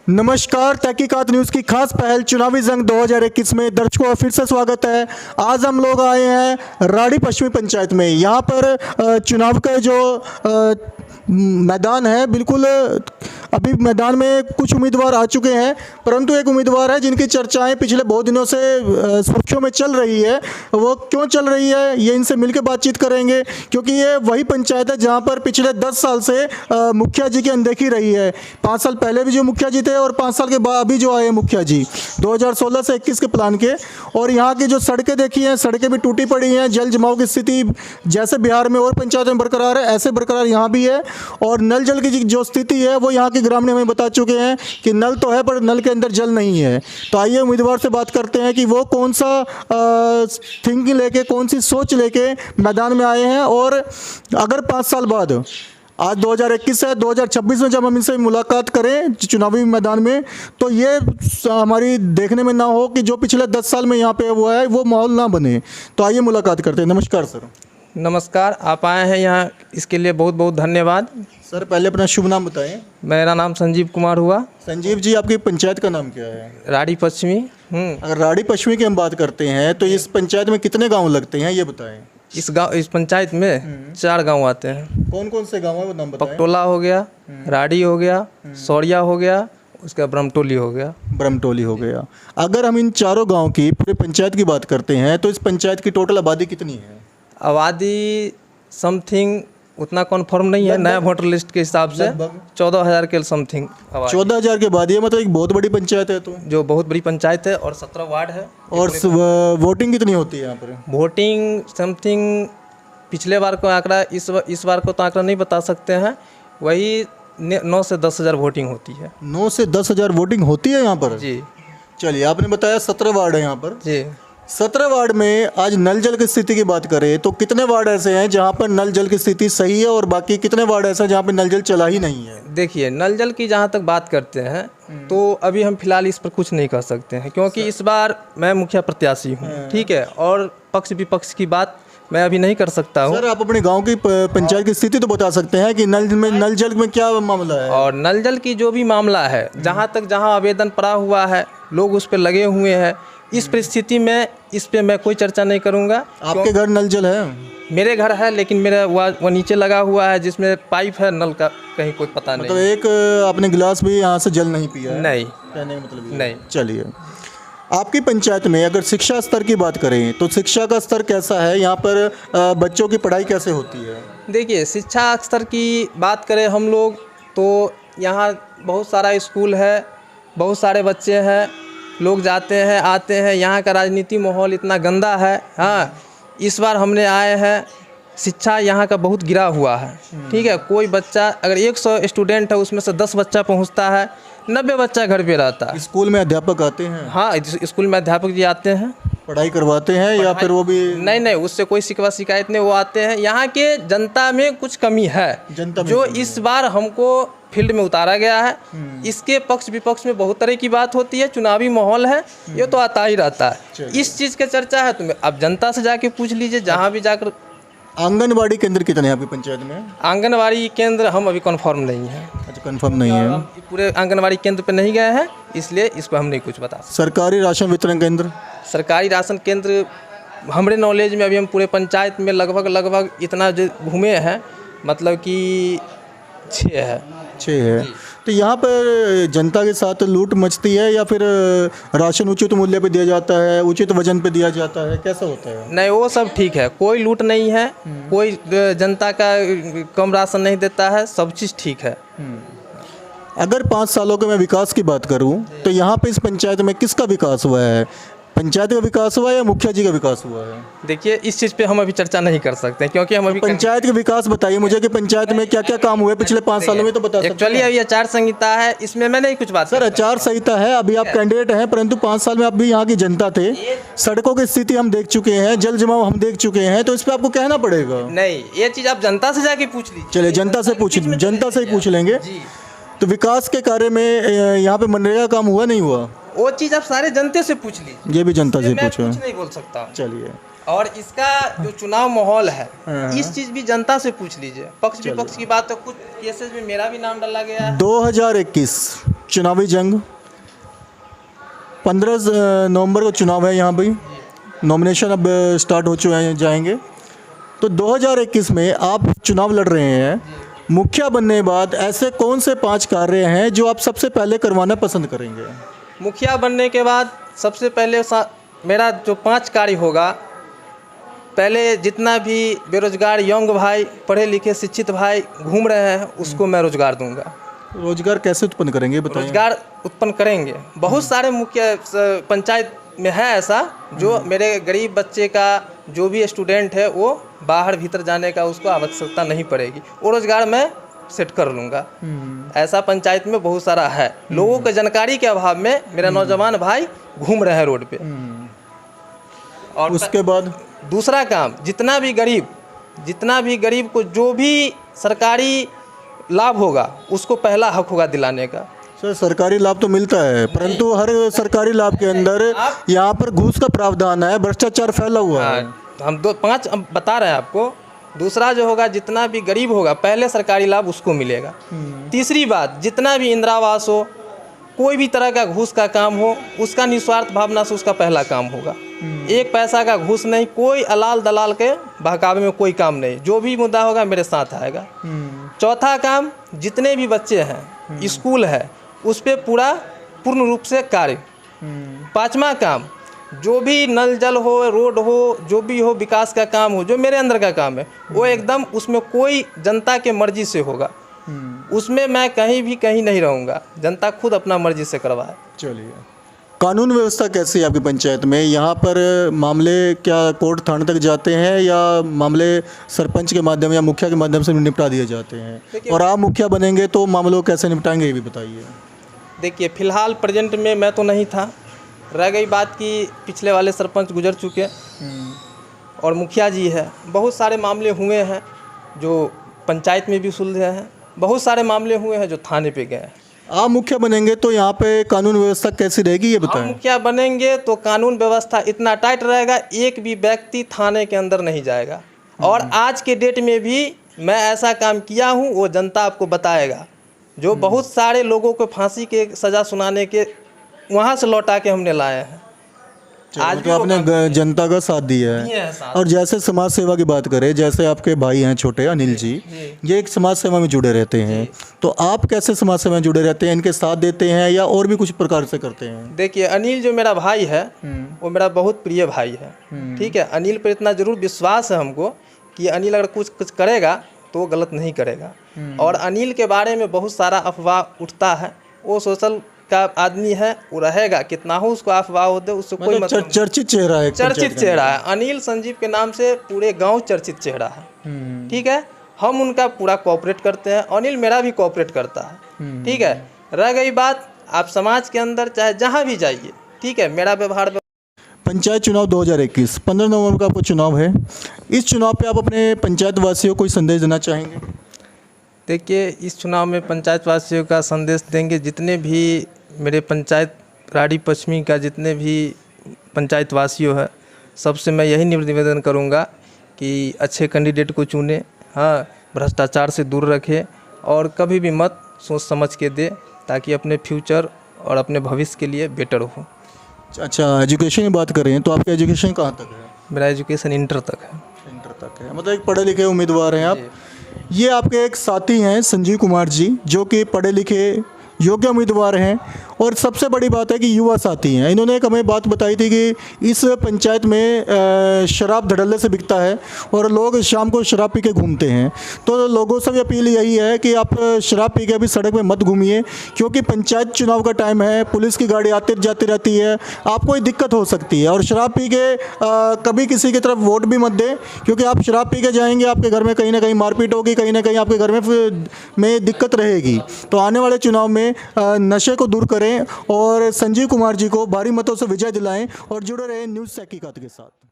नमस्कार, तहकीकात न्यूज़ की खास पहल चुनावी जंग 2021 में दर्शकों का फिर से स्वागत है। आज हम लोग आए हैं राड़ी पश्चिमी पंचायत में। यहाँ पर चुनाव का जो मैदान है, बिल्कुल अभी मैदान में कुछ उम्मीदवार आ चुके हैं, परंतु एक उम्मीदवार है जिनकी चर्चाएं पिछले बहुत दिनों से सुर्खियों में चल रही है। वो क्यों चल रही है, ये इनसे मिलकर बातचीत करेंगे, क्योंकि ये वही पंचायत है जहां पर पिछले 10 साल से मुखिया जी की अनदेखी रही है। 5 साल पहले भी जो मुखिया जी थे और 5 साल के बाद अभी जो आए मुखिया जी 2016 से 21 के प्लान के। और यहाँ की जो सड़कें देखी हैं, सड़कें भी टूटी पड़ी हैं। जल जमाव की स्थिति जैसे बिहार में और पंचायतों में बरकरार है, ऐसे बरकरार यहाँ भी है। और नल जल की जो स्थिति है वो यहाँ के ग्रामीण हमें बता चुके हैं कि नल तो है पर नल के अंदर जल नहीं है। तो आइए उम्मीदवार से बात करते हैं कि वो कौन सा थिंकिंग लेके, कौन सी सोच लेके मैदान में आए हैं। और अगर 5 साल बाद, आज 2021 है, 2026 में जब हम इनसे मुलाकात करें चुनावी मैदान में, तो ये हमारी देखने में ना हो कि जो पिछले 10 साल में यहाँ पे हुआ है वो माहौल ना बने। तो आइए मुलाकात करते हैं। नमस्कार सर। नमस्कार, आप आए हैं यहाँ, इसके लिए बहुत बहुत धन्यवाद। सर पहले अपना शुभ नाम बताएं। मेरा नाम संजीव कुमार हुआ। संजीव जी, आपकी पंचायत का नाम क्या है? राड़ी पश्चिमी। अगर राड़ी पश्चिमी की हम बात करते हैं तो इस पंचायत में कितने गांव लगते हैं, ये बताएं। इस पंचायत में 4 गांव आते हैं। कौन कौन से गांव है वो नाम बताएं। पकटोला हो गया, राड़ी हो गया, सौरिया हो गया, उसका ब्रह्मटोली हो गया। ब्रह्मटोली हो गया। अगर हम इन चारों गाँव की पूरे पंचायत की बात करते हैं तो इस पंचायत की टोटल आबादी कितनी है? आबादी समथिंग उतना कन्फर्म नहीं है, नया वोटर लिस्ट के हिसाब से 14,000 के समथिंग। 14,000 के बाद ये मतलब एक बहुत बड़ी पंचायत है, तो जो बहुत बड़ी पंचायत है और 17 वार्ड है। और वोटिंग कितनी होती है यहाँ पर? वोटिंग समथिंग पिछले बार को आंकड़ा, इस बार को तो आंकड़ा नहीं बता सकते हैं, वही 9 से 10,000 वोटिंग होती है। 9 से 10,000 वोटिंग होती है यहाँ पर? जी। चलिए, आपने बताया 17 वार्ड है यहाँ पर। जी। 17 वार्ड में आज नल जल की स्थिति की बात करें तो कितने वार्ड ऐसे हैं जहाँ पर नल जल की स्थिति सही है और बाकी कितने वार्ड ऐसे हैं जहाँ पर नल जल चला ही नहीं है? देखिए, नल जल की जहाँ तक बात करते हैं तो अभी हम फिलहाल इस पर कुछ नहीं कर सकते हैं, क्योंकि इस बार मैं मुखिया प्रत्याशी हूँ, ठीक है, और पक्ष विपक्ष की बात मैं अभी नहीं कर सकता हूँ। सर आप अपने गांव की पंचायत की स्थिति तो बता सकते हैं कि नल जल में क्या मामला है? और नल जल की जो भी मामला है, जहाँ आवेदन पड़ा हुआ है, लोग उस पर लगे हुए हैं। इस परिस्थिति में इस पे मैं कोई चर्चा नहीं करूँगा। आपके घर नल जल है? मेरे घर है, लेकिन मेरा वो नीचे लगा हुआ है जिसमें पाइप है, नल का कहीं कोई पता नहीं। मतलब एक आपने गिलास भी यहाँ से जल नहीं पिया है? नहीं। कहने का मतलब नहीं। चलिए, आपकी पंचायत में अगर शिक्षा स्तर की बात करें तो शिक्षा का स्तर कैसा है? यहाँ पर बच्चों की पढ़ाई कैसे होती है? देखिए, शिक्षा स्तर की बात करें हम लोग तो यहाँ बहुत सारा स्कूल है, बहुत सारे बच्चे हैं, लोग जाते हैं आते हैं। यहाँ का राजनीति माहौल इतना गंदा है। हाँ, इस बार हमने आए हैं, शिक्षा यहाँ का बहुत गिरा हुआ है, ठीक है। कोई बच्चा, अगर 100 स्टूडेंट है उसमें से 10 बच्चा पहुँचता है, 90 बच्चा घर पे रहता है। स्कूल में अध्यापक आते हैं? हाँ, स्कूल में अध्यापक जी आते हैं, पढ़ाई करवाते हैं या फिर वो भी? नहीं, उससे कोई शिकायत नहीं, वो आते हैं। यहाँ के जनता में कुछ कमी है, जो इस बार हमको फील्ड में उतारा गया है। इसके पक्ष विपक्ष में बहुत तरह की बात होती है, चुनावी माहौल है, ये तो आता ही रहता है। इस चीज़ की चर्चा है तो अब जनता से जाके पूछ लीजिए, जहाँ भी जाकर। आंगनबाड़ी केंद्र कितने हैं आपकी पंचायत में? आंगनबाड़ी केंद्र हम अभी कंफर्म नहीं है। अच्छा, कंफर्म नहीं है। पूरे आंगनबाड़ी केंद्र पे नहीं गए हैं, इसलिए इस पर हम नहीं कुछ बता सकते। सरकारी राशन वितरण केंद्र? सरकारी राशन केंद्र हमारे नॉलेज में अभी हम पूरे पंचायत में लगभग इतना जो घूमे हैं, मतलब कि 6 है। तो यहाँ पर जनता के साथ लूट मचती है या फिर राशन उचित मूल्य पे दिया जाता है, उचित वजन पे दिया जाता है, कैसा होता है? नहीं, वो सब ठीक है, कोई लूट नहीं है, कोई जनता का कम राशन नहीं देता है, सब चीज़ ठीक है। अगर 5 सालों के मैं विकास की बात करूं तो यहाँ पे इस पंचायत में किसका विकास हुआ है? पंचायत का विकास हुआ है या मुखिया जी का विकास हुआ है? देखिए, इस चीज़ पे हम अभी चर्चा नहीं कर सकते, क्योंकि हम अभी पंचायत का विकास बताइए मुझे कि पंचायत में क्या क्या काम हुए पिछले 5 सालों में, तो बता सकते हैं। एक्चुअली अभी आचार संहिता है, इसमें मैं नहीं कुछ बात। सर आचार संहिता है, अभी आप कैंडिडेट हैं, परंतु 5 साल में आप भी यहाँ की जनता थे। सड़कों की स्थिति हम देख चुके हैं, जल जमाव हम देख चुके हैं, तो इस पर आपको कहना पड़ेगा। नहीं, ये चीज़ आप जनता से जाके पूछ लीजिए। चलिए, जनता से ही पूछ लेंगे। तो विकास के कार्य में यहाँ पे मनरेगा काम हुआ नहीं हुआ? वो चीज़ आप सारे जनता से पूछ लीजिए। ये भी जनता से पूछो, कुछ नहीं बोल सकता। चलिए, और इसका जो चुनाव माहौल है, इस चीज़ भी जनता से पूछ लीजिए। पक्ष विपक्ष की बात तो कुछ केसेस में मेरा भी नाम डाला गया है। 2021 चुनावी जंग 15 नवंबर को चुनाव है यहाँ भी, नॉमिनेशन अब स्टार्ट हो चुके जाएंगे। तो 2021 में आप चुनाव लड़ रहे हैं, मुखिया बनने के बाद ऐसे कौन से 5 कार्य हैं जो आप सबसे पहले करवाना पसंद करेंगे? मुखिया बनने के बाद सबसे पहले मेरा जो 5 कार्य होगा, पहले जितना भी बेरोजगार यंग भाई, पढ़े लिखे शिक्षित भाई घूम रहे हैं उसको मैं रोजगार दूंगा। रोजगार कैसे उत्पन्न करेंगे बताइए? रोजगार उत्पन्न करेंगे, बहुत सारे मुखिया पंचायत में है ऐसा जो मेरे गरीब बच्चे का जो भी स्टूडेंट है वो बाहर भीतर जाने का उसको आवश्यकता नहीं पड़ेगी, वो रोजगार मैं सेट कर लूँगा। ऐसा पंचायत में बहुत सारा है, लोगों के जानकारी के अभाव में मेरा नौजवान भाई घूम रहे हैं रोड पे। और उसके बाद दूसरा काम, जितना भी गरीब को जो भी सरकारी लाभ होगा उसको पहला हक होगा दिलाने का। सर सरकारी लाभ तो मिलता है, परंतु हर सरकारी लाभ के अंदर यहाँ पर घूस का प्रावधान है, भ्रष्टाचार फैला हुआ है। हम 5 बता रहे हैं आपको। दूसरा जो होगा, जितना भी गरीब होगा पहले सरकारी लाभ उसको मिलेगा। तीसरी बात, जितना भी इंदिरा आवास हो, कोई भी तरह का घूस का काम हो, उसका निस्वार्थ भावना से उसका पहला काम होगा। 1 पैसा का घूस नहीं, कोई अलाल दलाल के बहकावे में कोई काम नहीं, जो भी मुद्दा होगा मेरे साथ आएगा। चौथा काम, जितने भी बच्चे हैं स्कूल है उस पर पूर्ण रूप से कार्य। 5वां काम, जो भी नल जल हो, रोड हो, जो भी हो, विकास का काम हो, जो मेरे अंदर का काम है वो एकदम उसमें कोई जनता के मर्जी से होगा, उसमें मैं कहीं नहीं रहूँगा, जनता खुद अपना मर्जी से करवाए। चलिए, कानून व्यवस्था कैसी है आपकी पंचायत में? यहाँ पर मामले क्या कोर्ट थाने तक जाते हैं या मामले सरपंच के माध्यम या मुखिया के माध्यम से निपटा दिए जाते हैं? और आप मुखिया बनेंगे तो मामलों को कैसे निपटाएंगे ये भी बताइए। देखिए, फ़िलहाल प्रेजेंट में मैं तो नहीं था, रह गई बात कि पिछले वाले सरपंच गुजर चुके और मुखिया जी है। बहुत सारे मामले हुए हैं जो पंचायत में भी सुलझे हैं, बहुत सारे मामले हुए हैं जो थाने पे गए हैं। आप मुखिया बनेंगे तो यहाँ पे कानून व्यवस्था कैसी रहेगी ये बताएं। हम मुखिया बनेंगे तो कानून व्यवस्था इतना टाइट रहेगा, एक भी व्यक्ति थाने के अंदर नहीं जाएगा। और आज के डेट में भी मैं ऐसा काम किया हूँ, वो जनता आपको बताएगा। जो बहुत सारे लोगों को फांसी के सज़ा सुनाने के वहाँ से लौटा के हमने लाए हैं। आज तो आपने जनता का साथ दिया है। और जैसे समाज सेवा की बात करें, जैसे आपके भाई हैं छोटे अनिल जी, ये एक समाज सेवा में जुड़े रहते हैं, तो आप कैसे समाज सेवा में जुड़े रहते हैं? इनके साथ देते हैं या और भी कुछ प्रकार से करते हैं? देखिए, अनिल जो मेरा भाई है वो मेरा बहुत प्रिय भाई है। ठीक है, अनिल पर इतना ज़रूर विश्वास है हमको कि अनिल अगर कुछ करेगा तो वो गलत नहीं करेगा। और अनिल के बारे में बहुत सारा अफवाह उठता है, वो सोशल का आदमी है, वो रहेगा, कितना हो उसको अफवाह होते उससे कोई मतलब चर्चित चेहरा है, चर्चित चेहरा है। अनिल संजीव के नाम से पूरे गांव चर्चित चेहरा है। ठीक है, हम उनका पूरा कोऑपरेट करते हैं, अनिल मेरा भी कोऑपरेट करता है। ठीक है, रह गई बात, आप समाज के अंदर चाहे जहां भी जाइए, ठीक है, मेरा व्यवहार। पंचायत चुनाव 2021 15 नवंबर का आपको चुनाव है। इस चुनाव पे आप अपने पंचायत वासियों को कोई संदेश देना चाहेंगे? देखिए, इस चुनाव में पंचायत वासियों का संदेश देंगे, जितने भी मेरे पंचायत राड़ी पश्चिमी का जितने भी पंचायत वासियों है, सबसे मैं यही निवेदन करूंगा कि अच्छे कैंडिडेट को चुने, हाँ, भ्रष्टाचार से दूर रखे और कभी भी मत सोच समझ के दे, ताकि अपने फ्यूचर और अपने भविष्य के लिए बेटर हो। अच्छा, एजुकेशन की बात करें तो आपका एजुकेशन कहाँ तक है? मेरा एजुकेशन इंटर तक है। इंटर तक है, मतलब एक पढ़े लिखे उम्मीदवार हैं आप। ये आपके एक साथी हैं संजीव कुमार जी, जो कि पढ़े लिखे योग्य उम्मीदवार हैं और सबसे बड़ी बात है कि युवा साथी हैं। इन्होंने एक हमें बात बताई थी कि इस पंचायत में शराब धड़ल्ले से बिकता है और लोग शाम को शराब पी के घूमते हैं। तो लोगों से भी अपील यही है कि आप शराब पी के अभी सड़क में मत घूमिए, क्योंकि पंचायत चुनाव का टाइम है, पुलिस की गाड़ी आती जाती रहती है, आपको ही दिक्कत हो सकती है। और शराब पी के कभी किसी की तरफ वोट भी मत दें, क्योंकि आप शराब पी के जाएंगे, आपके घर में कहीं ना कहीं मारपीट होगी, कहीं ना कहीं आपके घर में दिक्कत रहेगी। तो आने वाले चुनाव में नशे को दूर करें और संजीव कुमार जी को भारी मतों से विजय दिलाएं और जुड़े रहें न्यूज़ तहकीकात के साथ।